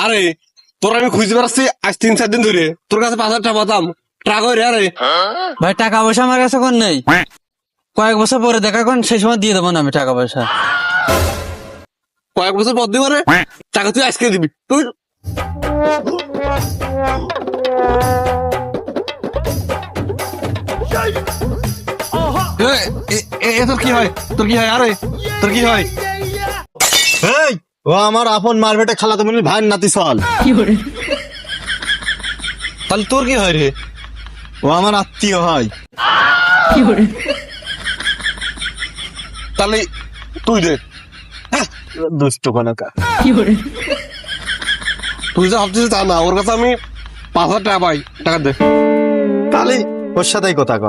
আরে তোর আমি খুঁজতে পারছি আজ 3-4 দিন ধরে, তোর কাছে 5,000 টাকা পাতাম, ট্রাক হয়ে রে। আরে ভাই টাকা পয়সা আমার কাছে কোন নেই, কয়েক বছর পরে দেখা কোন সেই সময় দিয়ে দেবো না আমি টাকা পয়সা। কয়েক বছর পর দিবে রে টাকা, তুই আজকে দিবি তুই। তোর কি হয়, তোর কি হয়? আরে তোর কি হয়? এই ও আমার আপন মারবেটে খালাতো বোনের ভাইয়ের নাতি চল। তাহলে তোর কি হয় রে? ও আমার আত্মীয় হয়। তাহলে তুই দে। দুষ্ট কোনকা। তুই যা ভাবছিস তা না, ওর কাছে আমি 5,000 টাকা পাই, টাকা দে। তাহলে ওর সাথেই কথা ক।